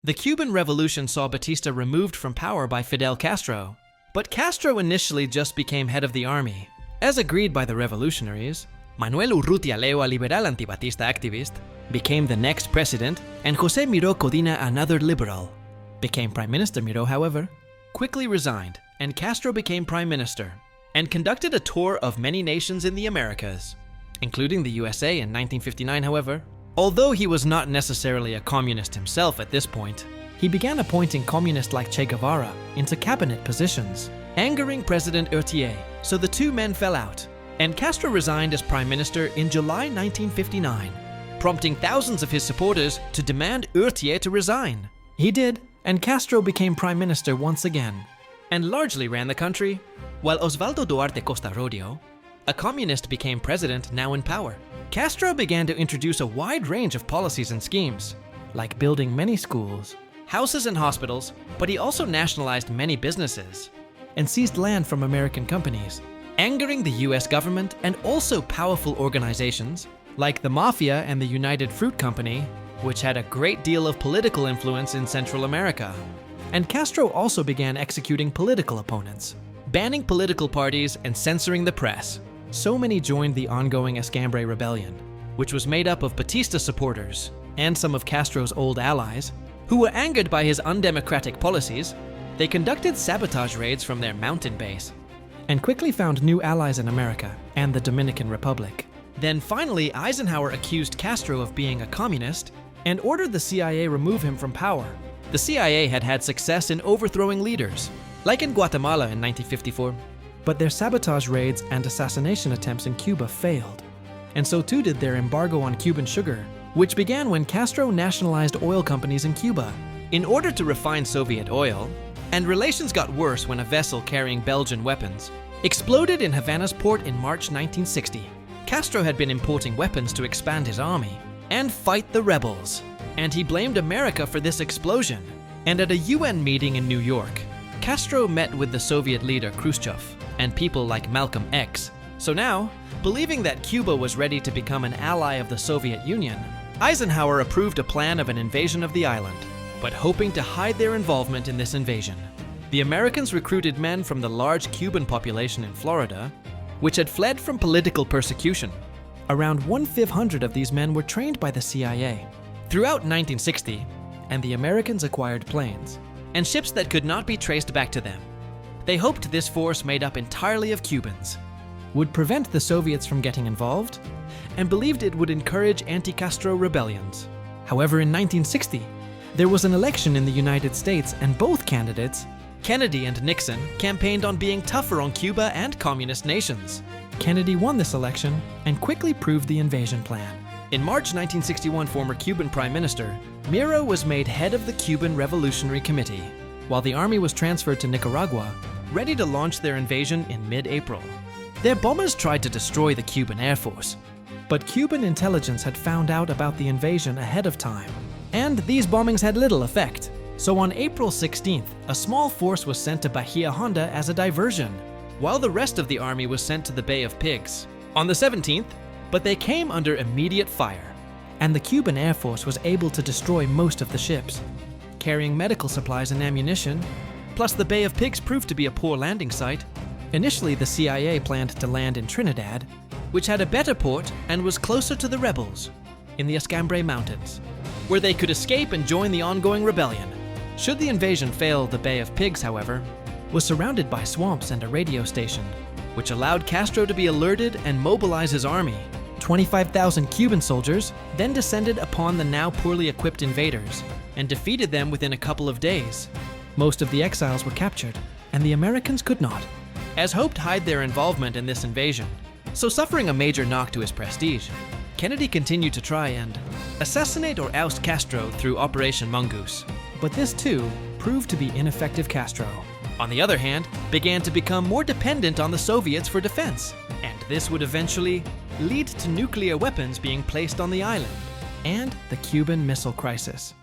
The Cuban Revolution saw Batista removed from power by Fidel Castro, but Castro initially just became head of the army. As agreed by the revolutionaries, Manuel Urrutia Leo, a liberal anti-Batista activist, became the next president, and José Miró Codina, another liberal, became Prime Minister. Miró, however, quickly resigned, and Castro became Prime Minister, and conducted a tour of many nations in the Americas, including the USA in 1959, however. Although he was not necessarily a communist himself at this point, he began appointing communists like Che Guevara into cabinet positions, angering President Urrutia, so the two men fell out, and Castro resigned as Prime Minister in July 1959, prompting thousands of his supporters to demand Urrutia to resign. He did, and Castro became Prime Minister once again, and largely ran the country, while Osvaldo Duarte Costa Rodio, a communist, became president, now in power. Castro began to introduce a wide range of policies and schemes, like building many schools, houses and hospitals, but he also nationalized many businesses and seized land from American companies, angering the US government and also powerful organizations like the Mafia and the United Fruit Company, which had a great deal of political influence in Central America. And Castro also began executing political opponents, banning political parties and censoring the press. So many joined the ongoing Escambray Rebellion, which was made up of Batista supporters and some of Castro's old allies, who were angered by his undemocratic policies. They conducted sabotage raids from their mountain base, and quickly found new allies in America and the Dominican Republic. Then finally, Eisenhower accused Castro of being a communist and ordered the CIA remove him from power. The CIA had had success in overthrowing leaders, like in Guatemala in 1954. But their sabotage raids and assassination attempts in Cuba failed, and so too did their embargo on Cuban sugar, which began when Castro nationalized oil companies in Cuba in order to refine Soviet oil, and relations got worse when a vessel carrying Belgian weapons exploded in Havana's port in March 1960. Castro had been importing weapons to expand his army and fight the rebels, and he blamed America for this explosion. And at a UN meeting in New York, Castro met with the Soviet leader Khrushchev and people like Malcolm X. So now, believing that Cuba was ready to become an ally of the Soviet Union, Eisenhower approved a plan of an invasion of the island, but hoping to hide their involvement in this invasion. The Americans recruited men from the large Cuban population in Florida, which had fled from political persecution. Around 1/500 of these men were trained by the CIA. Throughout 1960, and the Americans acquired planes and ships that could not be traced back to them. They hoped this force, made up entirely of Cubans, would prevent the Soviets from getting involved, and believed it would encourage anti-Castro rebellions. However, in 1960, there was an election in the United States, and both candidates, Kennedy and Nixon, campaigned on being tougher on Cuba and communist nations. Kennedy won this election and quickly proved the invasion plan. In March 1961, former Cuban Prime Minister Miró was made head of the Cuban Revolutionary Committee, while the army was transferred to Nicaragua, ready to launch their invasion in mid-April. Their bombers tried to destroy the Cuban Air Force, but Cuban intelligence had found out about the invasion ahead of time, and these bombings had little effect. So on April 16th, a small force was sent to Bahia Honda as a diversion, while the rest of the army was sent to the Bay of Pigs on the 17th, but they came under immediate fire, and the Cuban Air Force was able to destroy most of the ships, carrying medical supplies and ammunition. Plus, the Bay of Pigs proved to be a poor landing site. Initially, the CIA planned to land in Trinidad, which had a better port and was closer to the rebels in the Escambray Mountains, where they could escape and join the ongoing rebellion. Should the invasion fail, the Bay of Pigs, however, was surrounded by swamps and a radio station, which allowed Castro to be alerted and mobilize his army. 25,000 Cuban soldiers then descended upon the now poorly equipped invaders and defeated them within a couple of days. Most of the exiles were captured, and the Americans could not, as hoped, hide their involvement in this invasion. So, suffering a major knock to his prestige, Kennedy continued to try and assassinate or oust Castro through Operation Mongoose. But this too proved to be ineffective. Castro, on the other hand, began to become more dependent on the Soviets for defense, and this would eventually lead to nuclear weapons being placed on the island and the Cuban Missile Crisis.